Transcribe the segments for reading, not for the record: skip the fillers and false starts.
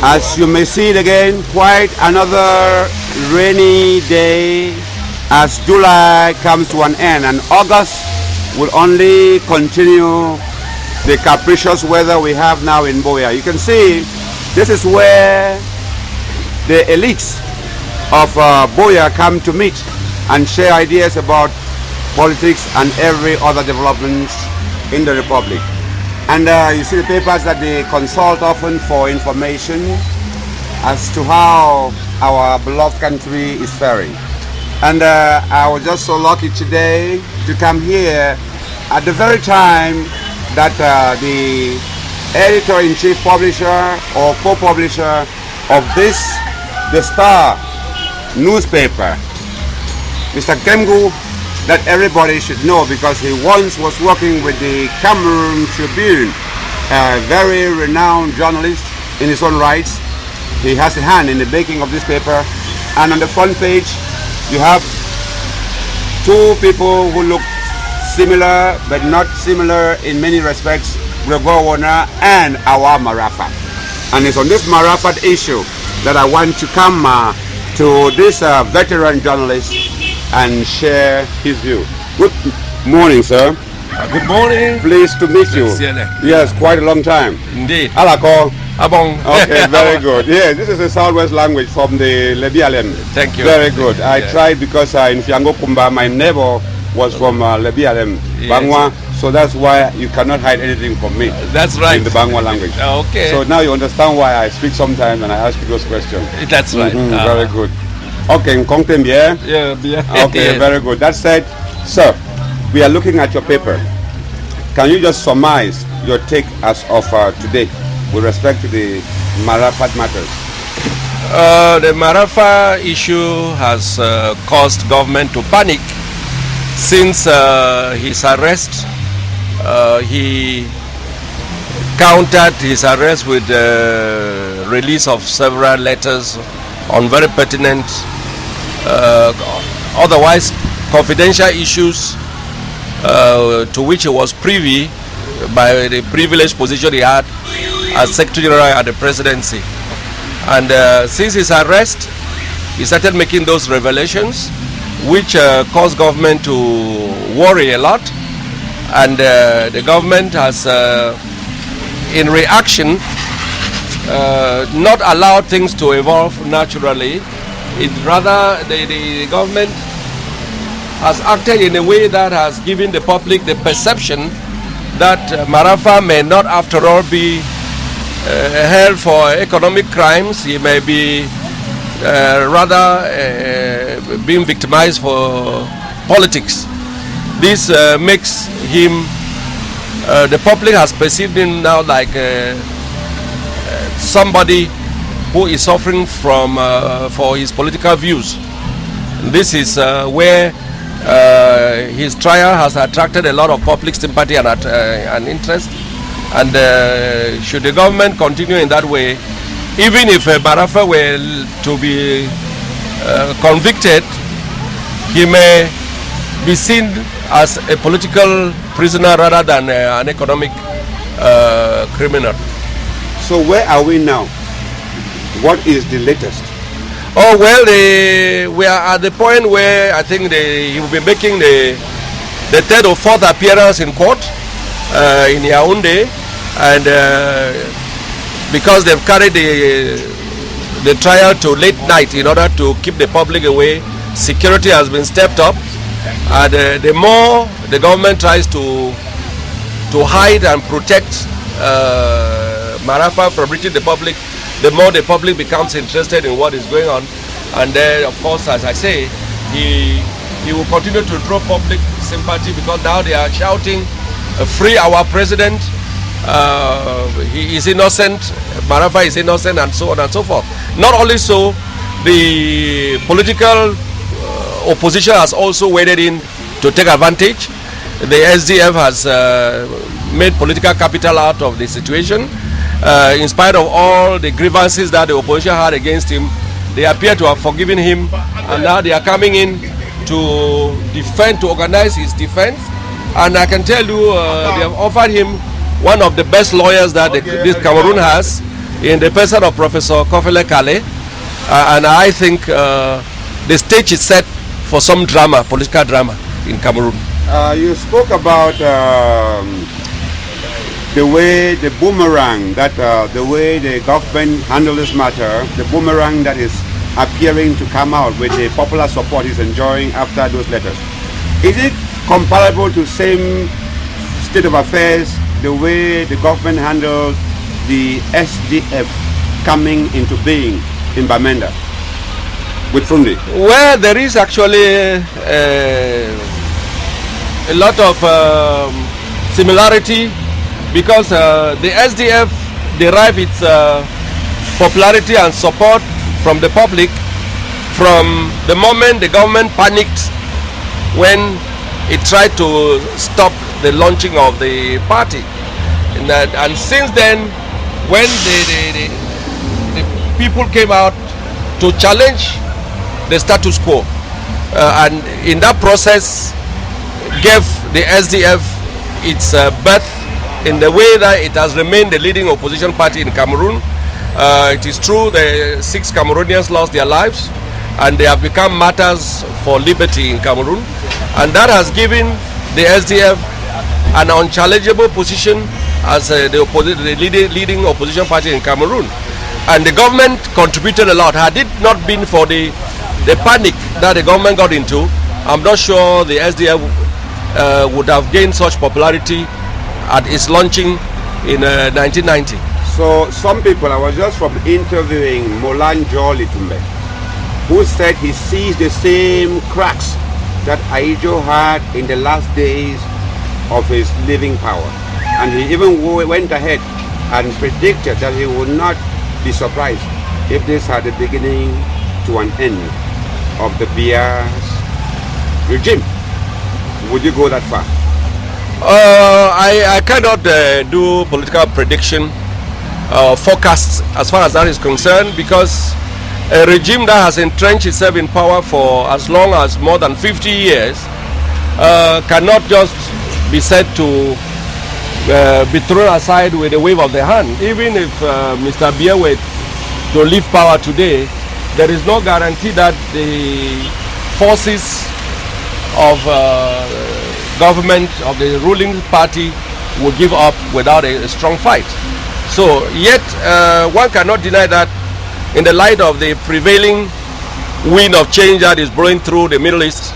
As you may see it again, quite another rainy day as July comes to an end, and August will only continue the capricious weather we have now in Buea. You can see this is where the elites of Buea come to meet and share ideas about politics and every other developments in the Republic. And you see the papers that they consult often for information as to how our beloved country is faring. And I was just so lucky today to come here at the very time that the editor-in-chief publisher or co-publisher of this, the Star newspaper, Mr. Nkemngu, that everybody should know because he once was working with the Cameroon Tribune, a very renowned journalist in his own rights. He has a hand in the making of this paper, and on the front page you have two people who look similar but not similar in many respects, Gregor and our Marafa. And it's on this Marafa issue that I want to come to this veteran journalist and share his view. Good morning, sir. Good morning. Pleased to meet you. Yes, quite a long time. Indeed. Alako. Abong. Okay, very good. Yeah, this is a Southwest language from the Lebialem. Thank you. Very good. I tried because in Fiango Kumba, my neighbor was from Lebialem, Bangwa, so that's why you cannot hide anything from me. That's right. In the Bangwa language. Okay. So now you understand why I speak sometimes and I ask you those questions. That's right. Very good. Okay, Nkemnhu, yeah? Yeah. Okay, very good. That said, sir, we are looking at your paper. Can you just surmise your take as of today with respect to the Marafa matters? The Marafa issue has caused government to panic since his arrest. He countered his arrest with the release of several letters on very pertinent, otherwise confidential issues to which he was privy by the privileged position he had as Secretary General at the presidency. And since his arrest, he started making those revelations which caused government to worry a lot. And the government has, in reaction, not allowed things to evolve naturally. It rather, the government has acted in a way that has given the public the perception that Marafa may not after all be held for economic crimes. He may be rather being victimized for politics. This makes him, the public has perceived him now like somebody who is suffering from for his political views. This is where his trial has attracted a lot of public sympathy and interest. And should the government continue in that way, even if Marafa were to be convicted, he may be seen as a political prisoner rather than an economic criminal. So where are we now? What is the latest? Oh well, we are at the point where I think he will be making the third or fourth appearance in court in Yaoundé, and because they've carried the trial to late night in order to keep the public away, security has been stepped up, and the more the government tries to hide and protect Marafa from reaching the public, the more the public becomes interested in what is going on. And then, of course, as I say, he will continue to draw public sympathy because now they are shouting, free our president, he is innocent, Marafa is innocent, and so on and so forth. Not only so, the political opposition has also waded in to take advantage. The SDF has made political capital out of the situation. In spite of all the grievances that the opposition had against him, they appear to have forgiven him, and now they are coming in to defend, to organize his defense. And I can tell you, they have offered him one of the best lawyers that this Cameroon has, in the person of Professor Kofele Kale, and I think the stage is set for some drama, political drama in Cameroon. You spoke about the way the boomerang, the way the government handles this matter, the boomerang that is appearing to come out with the popular support is enjoying after those letters. Is it comparable to same state of affairs, the way the government handled the SDF coming into being in Bamenda with Fundi? Well, there is actually a lot of similarity, because the SDF derive its popularity and support from the public from the moment the government panicked when it tried to stop the launching of the party. And since then, when the people came out to challenge the status quo, and in that process gave the SDF its birth in the way that it has remained the leading opposition party in Cameroon. It is true the 6 Cameroonians lost their lives, and they have become martyrs for liberty in Cameroon, and that has given the SDF an unchallengeable position as the leading opposition party in Cameroon. And the government contributed a lot. Had it not been for the panic that the government got into, I'm not sure the SDF would have gained such popularity at its launching in 1990. So some people, I was just from interviewing Molanjo Litumbe, who said he sees the same cracks that Aijo had in the last days of his living power. And he even went ahead and predicted that he would not be surprised if this had the beginning to an end of the Bia's regime. Would you go that far? I cannot do political prediction forecasts as far as that is concerned, because a regime that has entrenched itself in power for as long as more than 50 years cannot just be said to be thrown aside with a wave of the hand. Even if Mr. Biya were to leave power today, there is no guarantee that the forces of government, of the ruling party, will give up without a strong fight. So yet one cannot deny that in the light of the prevailing wind of change that is blowing through the Middle East,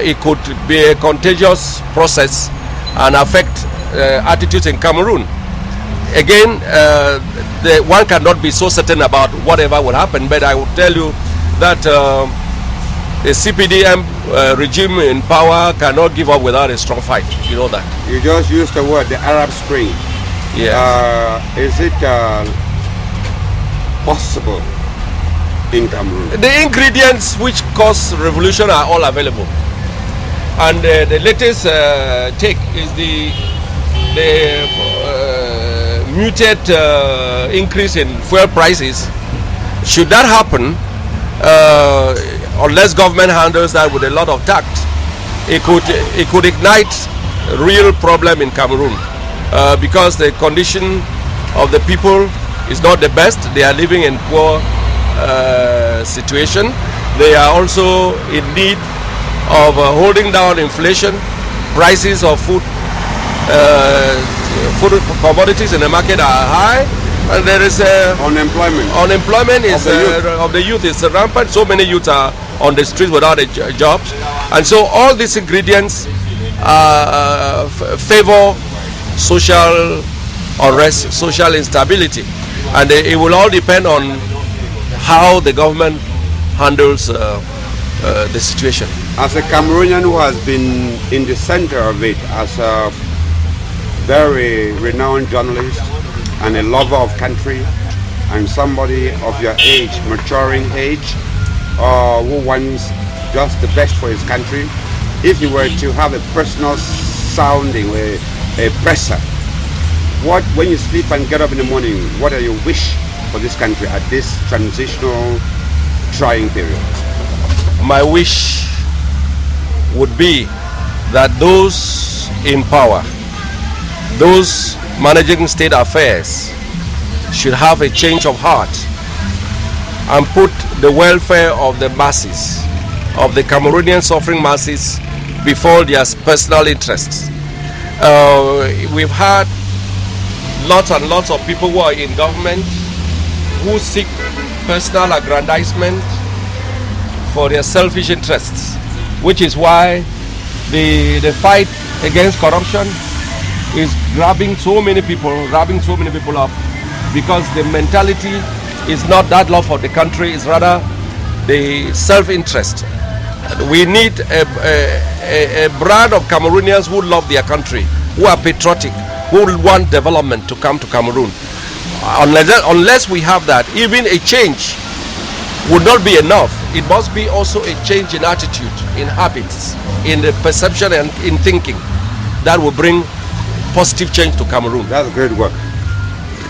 it could be a contagious process and affect attitudes in Cameroon. Again, one cannot be so certain about whatever will happen, but I will tell you that the CPDM regime in power cannot give up without a strong fight. You know that. You just used the word, the Arab Spring. Yeah. Is it possible in Cameroon? The ingredients which cause revolution are all available, and the latest take is the muted increase in fuel prices. Should that happen, unless government handles that with a lot of tact, it could ignite a real problem in Cameroon, because the condition of the people is not the best. They are living in poor situation. They are also in need of holding down inflation. Prices of food commodities in the market are high, and there is unemployment is of the youth is rampant. So many youths are on the streets without jobs, and so all these ingredients favor social unrest, social instability, and it will all depend on how the government handles the situation. As a Cameroonian who has been in the center of it, as a very renowned journalist and a lover of country, and somebody of your age, maturing age, who wants just the best for his country, if you were to have a personal sounding, a presser, when you sleep and get up in the morning, what are your wish for this country at this transitional trying period? My wish would be that those in power, those managing state affairs, should have a change of heart and put the welfare of the masses, of the Cameroonian suffering masses, before their personal interests. We've had lots and lots of people who are in government who seek personal aggrandizement for their selfish interests, which is why the fight against corruption is grabbing so many people up, because the mentality is not that love for the country, it's rather the self-interest. We need a brand of Cameroonians who love their country, who are patriotic, who want development to come to Cameroon. Unless we have that, even a change would not be enough. It must be also a change in attitude, in habits, in the perception and in thinking that will bring positive change to Cameroon. That's great work.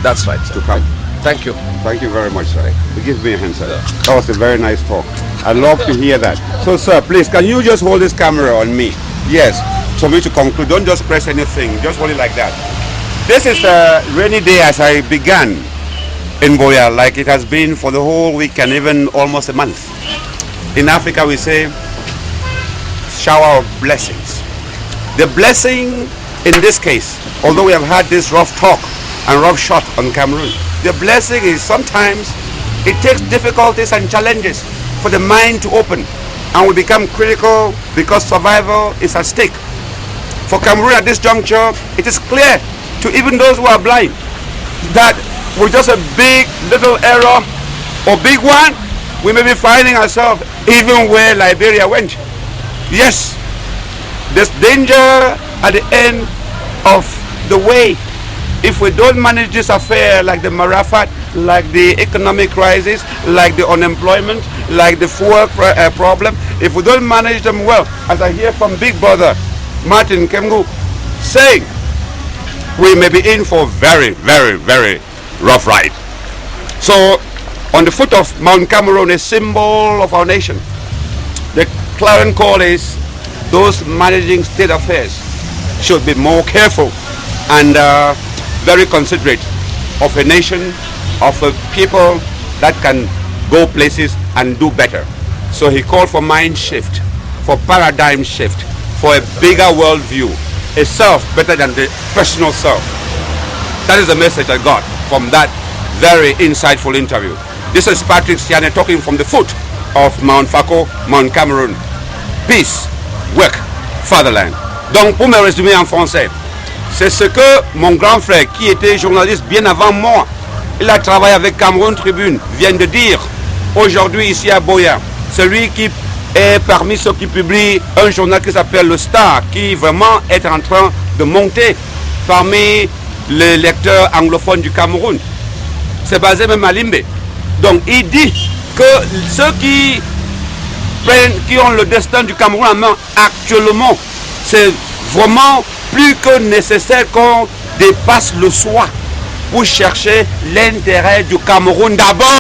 That's right, sir. To come. Thank you. Thank you very much, sir. Give me a hand, sir. That was a very nice talk. I love to hear that. So, sir, please, can you just hold this camera on me? Yes. For me to conclude, don't just press anything. Just hold it like that. This is a rainy day as I began in Buea, like it has been for the whole week and even almost a month. In Africa, we say, shower of blessings. The blessing in this case, although we have had this rough talk and rough shot on Cameroon, the blessing is sometimes it takes difficulties and challenges for the mind to open, and we become critical because survival is at stake. For Cameroon at this juncture, it is clear to even those who are blind that with just a big little error or big one, we may be finding ourselves even where Liberia went. Yes, there's danger at the end of the way if we don't manage this affair, like the Marafa, like the economic crisis, like the unemployment, like the fuel problem. If we don't manage them well, as I hear from Big Brother Martin Nkemngu saying, we may be in for a very, very, very rough ride. So, on the foot of Mount Cameroon, a symbol of our nation, the clarion call is those managing state affairs should be more careful and very considerate of a nation, of a people that can go places and do better. So he called for mind shift, for paradigm shift, for a bigger world view, a self better than the personal self. That is the message I got from that very insightful interview. This is Patrick Siane talking from the foot of Mount Fako, Mount Cameroon. Peace, work, fatherland. Donc pour me résumer en français, c'est ce que mon grand frère, qui était journaliste bien avant moi, il a travaillé avec Cameroon Tribune, vient de dire aujourd'hui ici à Buea. Celui qui est parmi ceux qui publient un journal qui s'appelle Le Star, qui vraiment est en train de monter parmi les lecteurs anglophones du Cameroun. C'est basé même à Limbe. Donc il dit que ceux qui ont le destin du Cameroun en main actuellement, c'est vraiment plus que nécessaire qu'on dépasse le soi pour chercher l'intérêt du Cameroun d'abord.